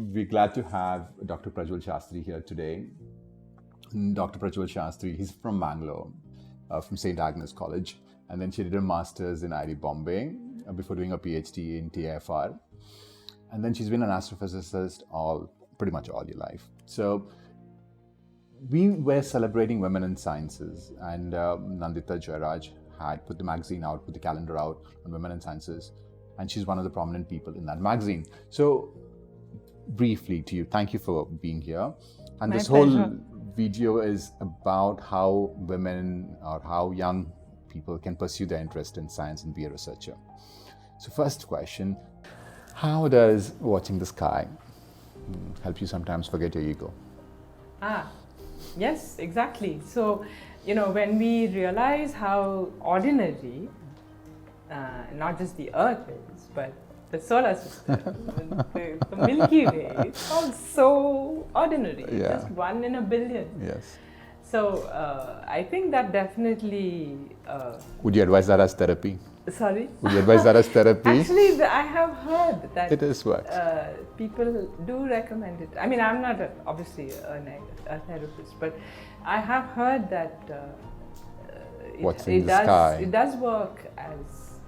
we're glad to have Dr. Prajwal Shastri here today. Dr. Prajwal Shastri, he's from Mangaluru, from St. Agnes College. And then she did a master's in IIT Bombay before doing a PhD in TFR. And then she's been an astrophysicist pretty much all your life. So we were celebrating women in sciences, and Nandita Jairaj had put the magazine out, put the calendar out on women in sciences. And she's one of the prominent people in that magazine. So briefly to you, thank you for being here. And this whole video is about how women or how young people can pursue their interest in science and be a researcher. So first question, how does watching the sky help you sometimes forget your ego? Yes, exactly. So, when we realize how ordinary not just the Earth is, but the solar system, the Milky Way, it's all so ordinary, just 1 in a billion. Yes. So I think that definitely... Would you advise that as therapy? Sorry? Would you advise that as therapy? Actually, I have heard that it is what people do recommend it. I mean, I'm not obviously a therapist, but I have heard that it does work as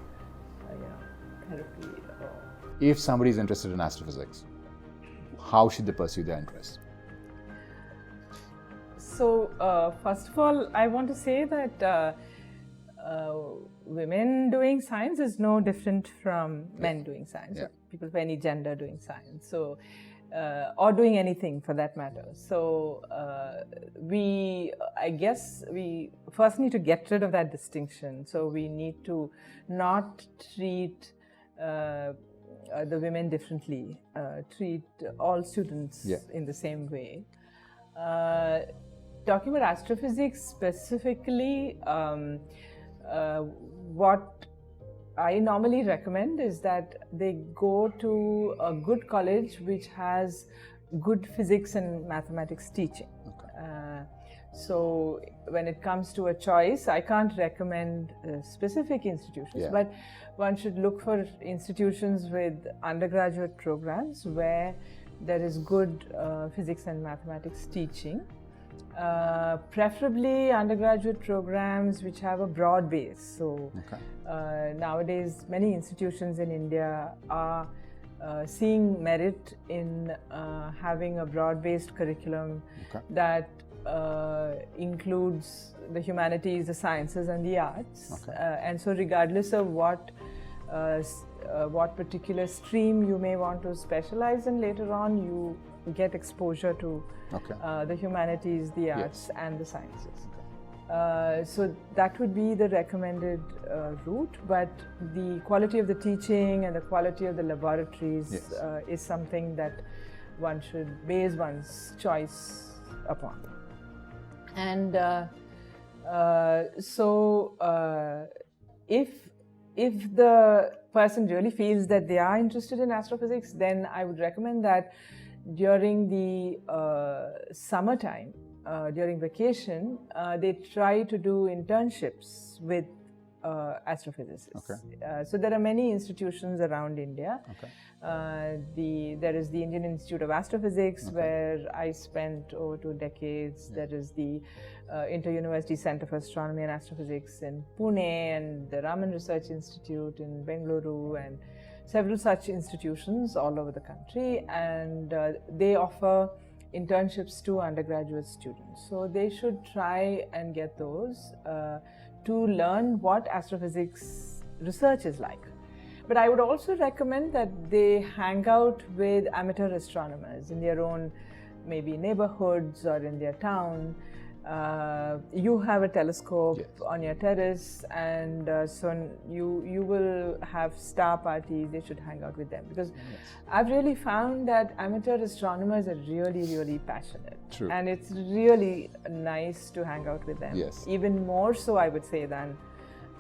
therapy. If somebody is interested in astrophysics, how should they pursue their interest? So, first of all, I want to say that women doing science is no different from men doing science, or people of any gender doing science, so or doing anything for that matter. So, I guess we first need to get rid of that distinction. So, we need to not treat the women differently, treat all students in the same way. Talking about astrophysics specifically, what I normally recommend is that they go to a good college which has good physics and mathematics teaching. So when it comes to a choice, I can't recommend specific institutions, but one should look for institutions with undergraduate programs where there is good physics and mathematics teaching. Preferably undergraduate programs which have a broad base. So nowadays many institutions in India are seeing merit in having a broad-based curriculum that includes the humanities, the sciences and the arts. And so regardless of what particular stream you may want to specialize in later on, you get exposure to the humanities, the arts and the sciences. So that would be the recommended route, but the quality of the teaching and the quality of the laboratories is something that one should base one's choice upon. And if the person really feels that they are interested in astrophysics, then I would recommend that during the summertime, during vacation, they try to do internships with astrophysicists. So there are many institutions around India. There is the Indian Institute of Astrophysics, where I spent over 2 decades. There is the Inter-University Center for Astronomy and Astrophysics in Pune, and the Raman Research Institute in Mangaluru, and several such institutions all over the country, and they offer internships to undergraduate students. So they should try and get those to learn what astrophysics research is like. But I would also recommend that they hang out with amateur astronomers in their own maybe neighborhoods or in their town. You have a telescope on your terrace, and so you will have star parties. They should hang out with them, because I've really found that amateur astronomers are really passionate. And it's really nice to hang out with them. Even more so, I would say, than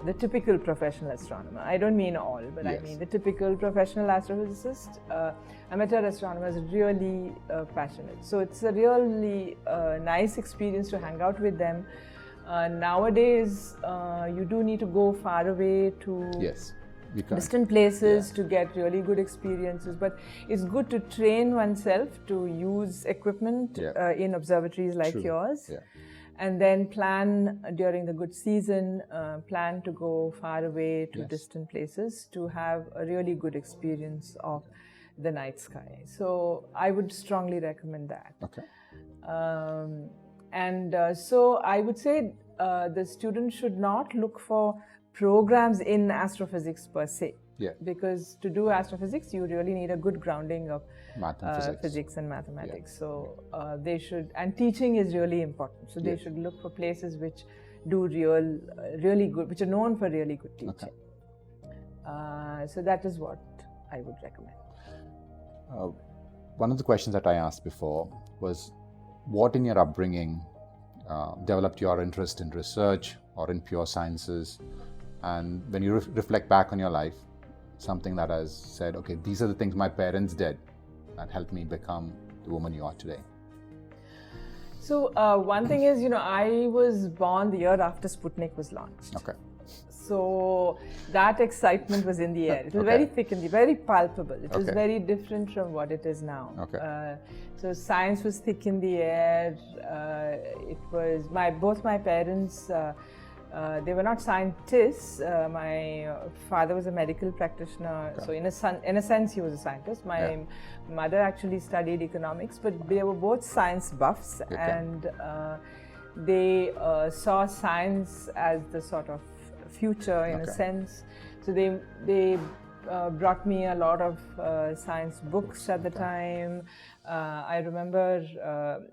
the typical professional astronomer. I don't mean all, but I mean the typical professional astrophysicist. Amateur astronomers are really passionate. So it's a really nice experience to hang out with them. Nowadays, you do need to go far away to distant places to get really good experiences. But it's good to train oneself to use equipment in observatories like yours. And then plan during the good season, plan to go far away to distant places to have a really good experience of the night sky. So I would strongly recommend that. So I would say the student should not look for programs in astrophysics per se. Because to do astrophysics, you really need a good grounding of physics and mathematics. So they should, and teaching is really important. So they should look for places which do really good, which are known for really good teaching. So that is what I would recommend. One of the questions that I asked before was, what in your upbringing developed your interest in research or in pure sciences? And when you reflect back on your life, something that has said, okay, these are the things my parents did that helped me become the woman you are today. So one thing is, I was born the year after Sputnik was launched. So that excitement was in the air. It was very thick and very palpable. It was very different from what it is now. So science was thick in the air. It was both my parents. They were not scientists. My father was a medical practitioner, so in a sense he was a scientist. My mother actually studied economics, but they were both science buffs, and they saw science as the sort of future in a sense. So they brought me a lot of science books at the time. I remember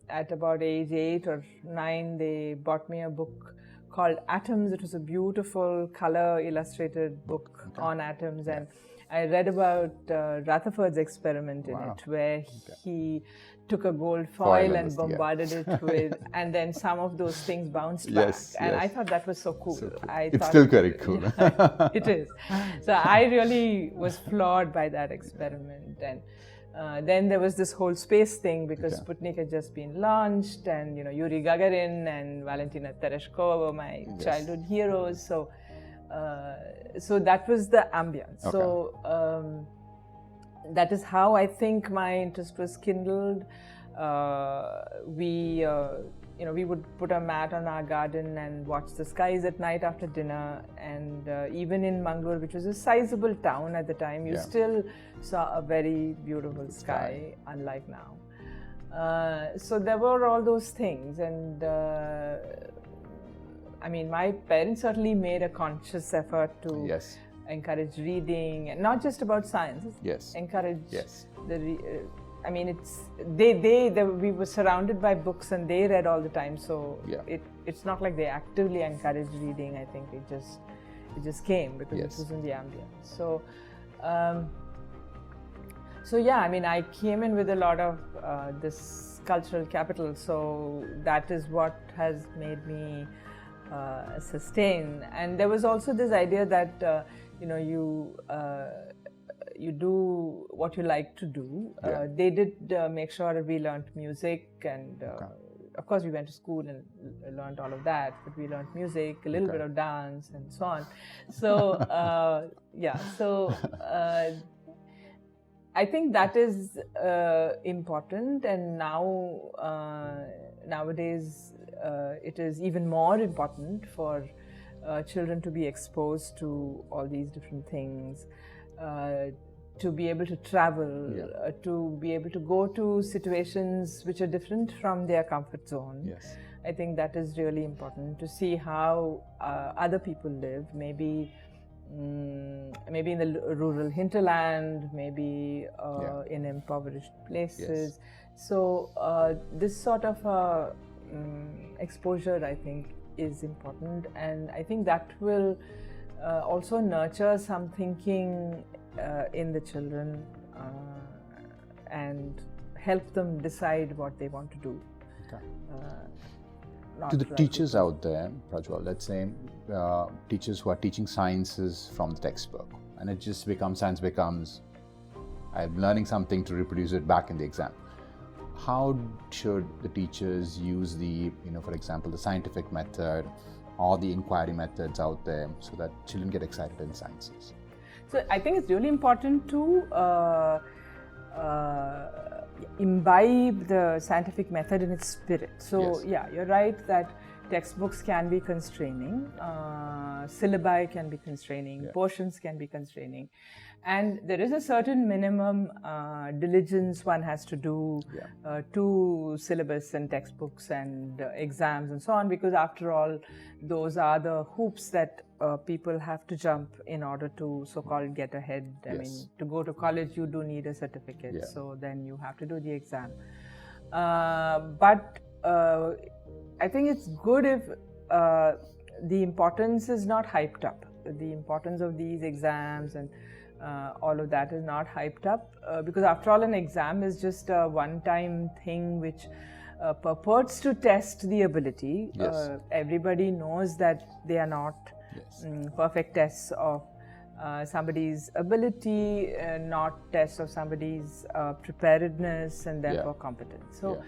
at about age 8 or 9, they bought me a book called Atoms. It was a beautiful color illustrated book on atoms, and I read about Rutherford's experiment in it, where he took a gold foil and bombarded it with, and then some of those things bounced back. And I thought that was so cool. It's still very cool. It is. So I really was floored by that experiment. And then there was this whole space thing, because Sputnik had just been launched, and Yuri Gagarin and Valentina Tereshkova were my childhood heroes. So that was the ambience. So that is how I think my interest was kindled. We would put a mat on our garden and watch the skies at night after dinner. And even in Mangaluru, which was a sizable town at the time, you still saw a very beautiful sky, unlike now. So there were all those things. And my parents certainly made a conscious effort to encourage reading, and not just about science. Encourage we were surrounded by books, and they read all the time. So it's not like they actively encouraged reading. I think it just came because it was in the ambience. So I came in with a lot of this cultural capital. So that is what has made me sustain. And there was also this idea that you do what you like to do. They did make sure that we learned music, and of course we went to school and learned all of that, but we learned music, a little bit of dance, and so on. So I think that is important, and nowadays it is even more important for children to be exposed to all these different things, to be able to travel, to be able to go to situations which are different from their comfort zone. I think that is really important, to see how other people live, maybe in the rural hinterland, maybe in impoverished places. So this sort of exposure, I think, is important, and I think that will also nurture some thinking in the children and help them decide what they want to do. To the teachers out there, Prajwal, let's say teachers who are teaching sciences from the textbook, and it just becomes, science becomes, I'm learning something to reproduce it back in the exam. How should the teachers use the, for example, the scientific method or the inquiry methods out there so that children get excited in sciences? So I think it's really important to imbibe the scientific method in its spirit. So yeah, you're right that textbooks can be constraining, syllabi can be constraining, portions can be constraining, and there is a certain minimum diligence one has to do to syllabus and textbooks and exams and so on, because after all, those are the hoops that people have to jump in order to so-called get ahead. I mean, to go to college, you do need a certificate, so then you have to do the exam. But I think it's good if the importance is not hyped up. The importance of these exams and all of that is not hyped up, because after all, an exam is just a one-time thing which purports to test the ability. Everybody knows that they are not perfect tests of somebody's ability, not tests of somebody's preparedness and therefore competence. So,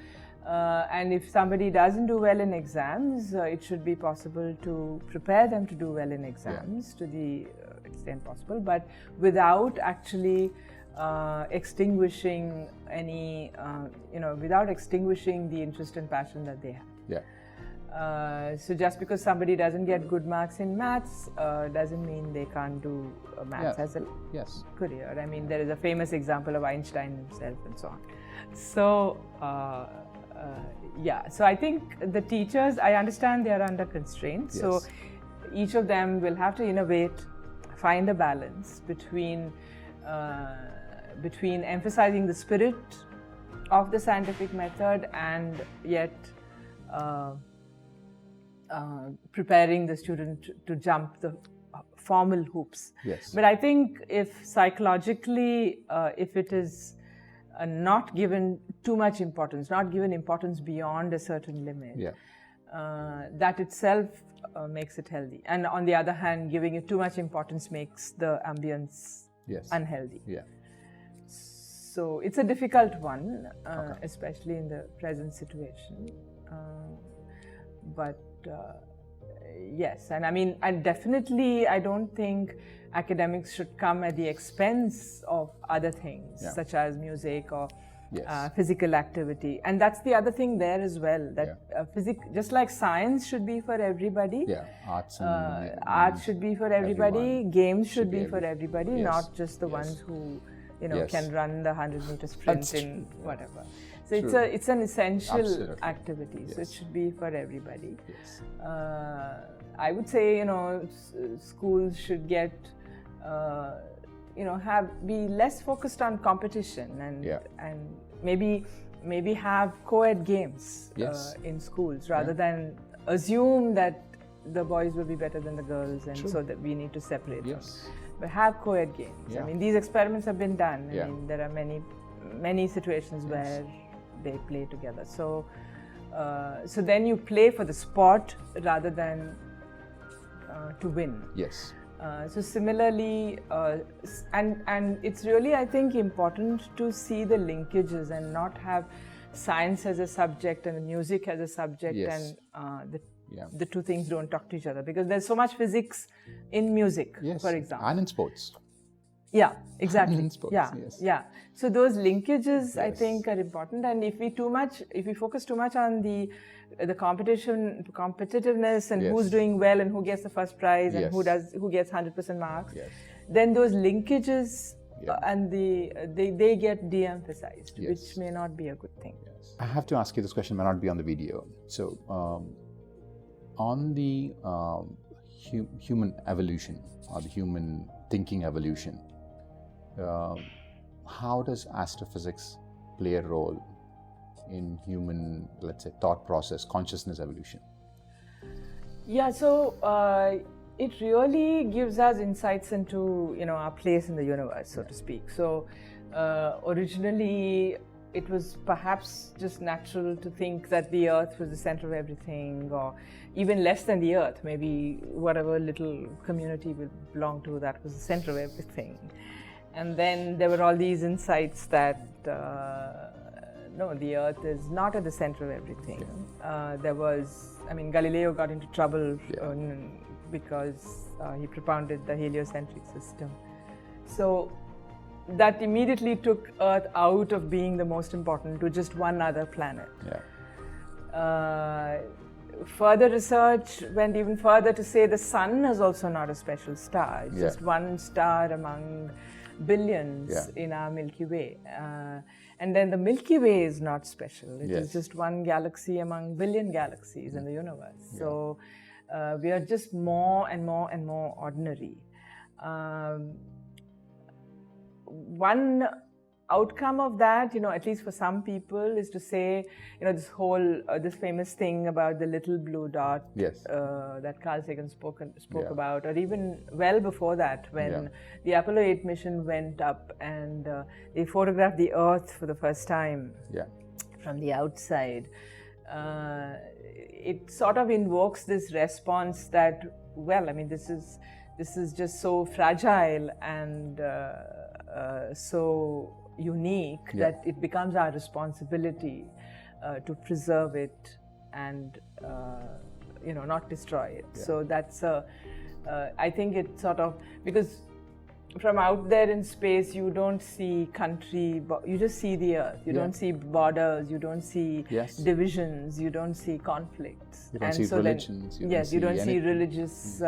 and if somebody doesn't do well in exams, it should be possible to prepare them to do well in exams to the extent possible, but without actually extinguishing any, without extinguishing the interest and passion that they have. So just because somebody doesn't get good marks in maths doesn't mean they can't do maths as a career. I mean, there is a famous example of Einstein himself and so on. So so I think the teachers, I understand they are under constraint. So each of them will have to innovate, find a balance between emphasizing the spirit of the scientific method and yet preparing the student to jump the formal hoops. But I think if psychologically, if it is not given too much importance, not given importance beyond a certain limit, that itself makes it healthy. And on the other hand, giving it too much importance makes the ambience unhealthy. So it's a difficult one, especially in the present situation. But yes, and I mean, and definitely I don't think academics should come at the expense of other things such as music or physical activity. And that's the other thing there as well, that just like science should be for everybody, art should be for everybody, games should be for everybody, not just the ones who can run the 100-meter sprint in whatever. So it's an essential activity, so it should be for everybody. I would say, schools should get, be less focused on competition and maybe have co-ed games in schools rather than assume that the boys will be better than the girls and so that we need to separate them. But have co-ed games. I mean, these experiments have been done. I mean, there are many situations where they play together. So, so then you play for the sport rather than to win. So similarly, and it's really, I think, important to see the linkages and not have science as a subject and music as a subject and the two things don't talk to each other, because there's so much physics in music, for example. And in sports. Yeah, exactly. In sports, So those linkages, I think, are important. And if we focus too much on the competitiveness and who's doing well and who gets the first prize and who gets 100% marks, then those linkages and they get de-emphasized, which may not be a good thing. I have to ask you this question, may not be on the video. So, on the human evolution or the human thinking evolution, how does astrophysics play a role in human, let's say, thought process, consciousness evolution? So it really gives us insights into our place in the universe, so to speak. So originally it was perhaps just natural to think that the Earth was the center of everything, or even less than the Earth, maybe whatever little community we belong to, that was the center of everything. And then there were all these insights that no, the Earth is not at the center of everything. Galileo got into trouble because he propounded the heliocentric system. So that immediately took Earth out of being the most important to just one other planet. Further research went even further to say the sun is also not a special star. It's just one star among billions in our Milky Way. And then the Milky Way is not special. It is just one galaxy among billion galaxies in the universe. So we are just more and more and more ordinary. One outcome of that, at least for some people, is to say, this whole, this famous thing about the little blue dot that Carl Sagan spoke about, or even well before that, when the Apollo 8 mission went up and they photographed the Earth for the first time from the outside. It sort of invokes this response that, well, I mean, this is just so fragile and so unique that it becomes our responsibility to preserve it and not destroy it. So that's I think it sort of, because from out there in space you don't see country, you just see the Earth. You don't see borders, you don't see divisions, you don't see conflicts. You don't see religions. You don't see religious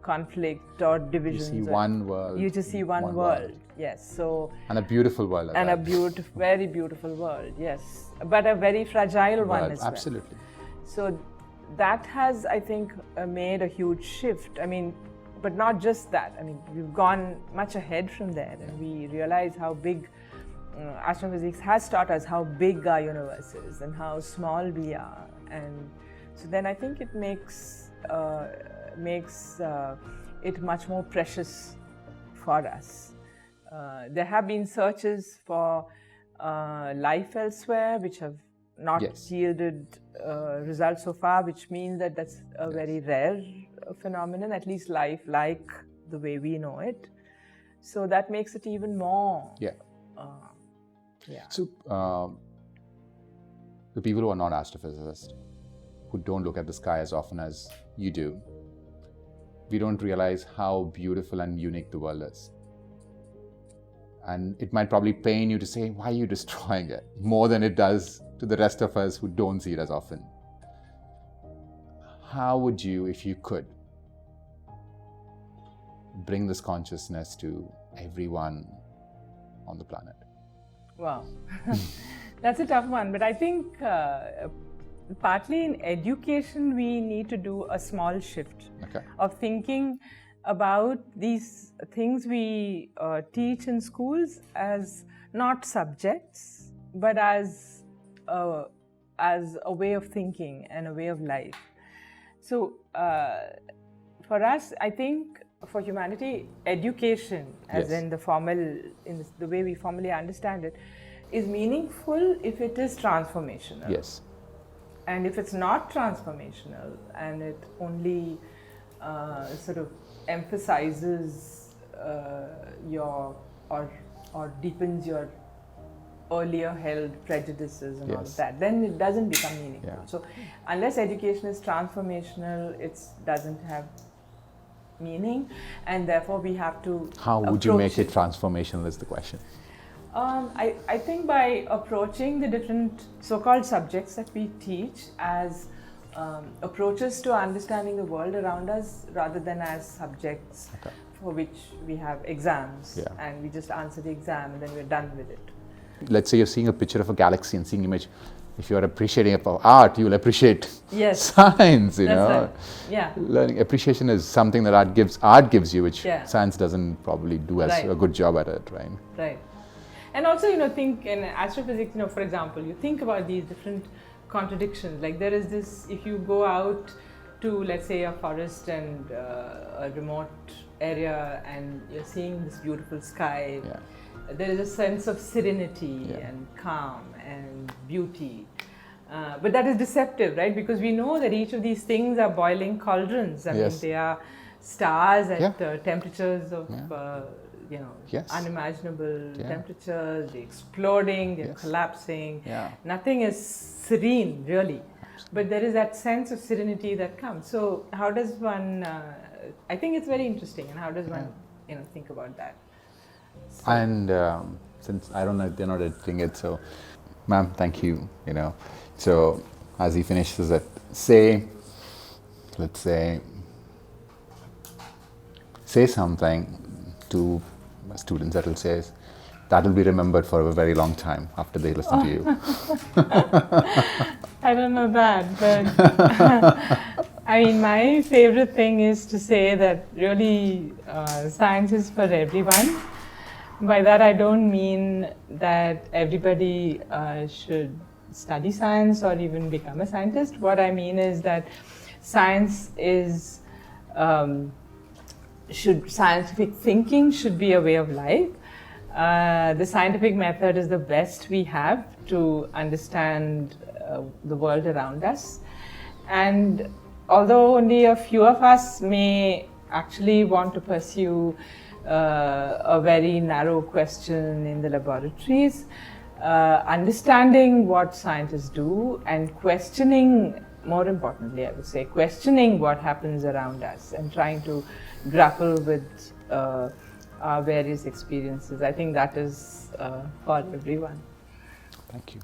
conflict or divisions. You see one world. You just see one world. Yes. So, and a beautiful world. And a very beautiful world. Yes, but a very fragile one as well. Absolutely. So that has, I think, made a huge shift. I mean, but not just that. I mean, we've gone much ahead from there, and we realize how big astrophysics has taught us how big our universe is and how small we are. And so then I think it makes it much more precious for us. There have been searches for life elsewhere which have not yielded results so far, which means that that's a very rare phenomenon, at least life like the way we know it. So that makes it even more. So the people who are not astrophysicists, who don't look at the sky as often as you do, we don't realize how beautiful and unique the world is. And it might probably pain you to say, why are you destroying it? More than it does to the rest of us who don't see it as often. How would you, if you could, bring this consciousness to everyone on the planet? Wow, that's a tough one. But I think partly in education, we need to do a small shift of thinking about these things we teach in schools as not subjects, but as a way of thinking and a way of life. So for us, I think for humanity, education, as in the the way we formally understand it, is meaningful if it is transformational. Yes. And if it's not transformational and it only sort of emphasizes or deepens your earlier held prejudices and all of that, then it doesn't become meaningful. So unless education is transformational, it doesn't have meaning, and therefore we have to How would you make it transformational is the question. I think by approaching the different so-called subjects that we teach as approaches to understanding the world around us, rather than as subjects for which we have exams and we just answer the exam and then we're done with it. Let's say you're seeing a picture of a galaxy and seeing image. If you're appreciating art, you'll appreciate science, you know. Right. Learning appreciation is something that art gives you, which science doesn't probably do as a good job at it, right? Right. And also, think in astrophysics, for example, you think about these different contradictions. Like there is this, if you go out to, let's say, a forest and a remote area and you're seeing this beautiful sky, there is a sense of serenity and calm and beauty. But that is deceptive, right? Because we know that each of these things are boiling cauldrons. I mean, they are stars at temperatures of, unimaginable temperatures. They're exploding, they're collapsing. Nothing is serene, really. But there is that sense of serenity that comes. So how does one, I think it's very interesting, and how does one, think about that? And since I don't know if they're not editing it, so ma'am, thank you. So as he finishes it, let's say something to students that will be remembered for a very long time after they listen to you. I don't know that, but I mean, my favorite thing is to say that really science is for everyone. By that, I don't mean that everybody should study science or even become a scientist. What I mean is that science is, scientific thinking should be a way of life. The scientific method is the best we have to understand the world around us. And although only a few of us may actually want to pursue a very narrow question in the laboratories, understanding what scientists do and questioning, more importantly, I would say, questioning what happens around us and trying to grapple with our various experiences. I think that is for everyone. Thank you.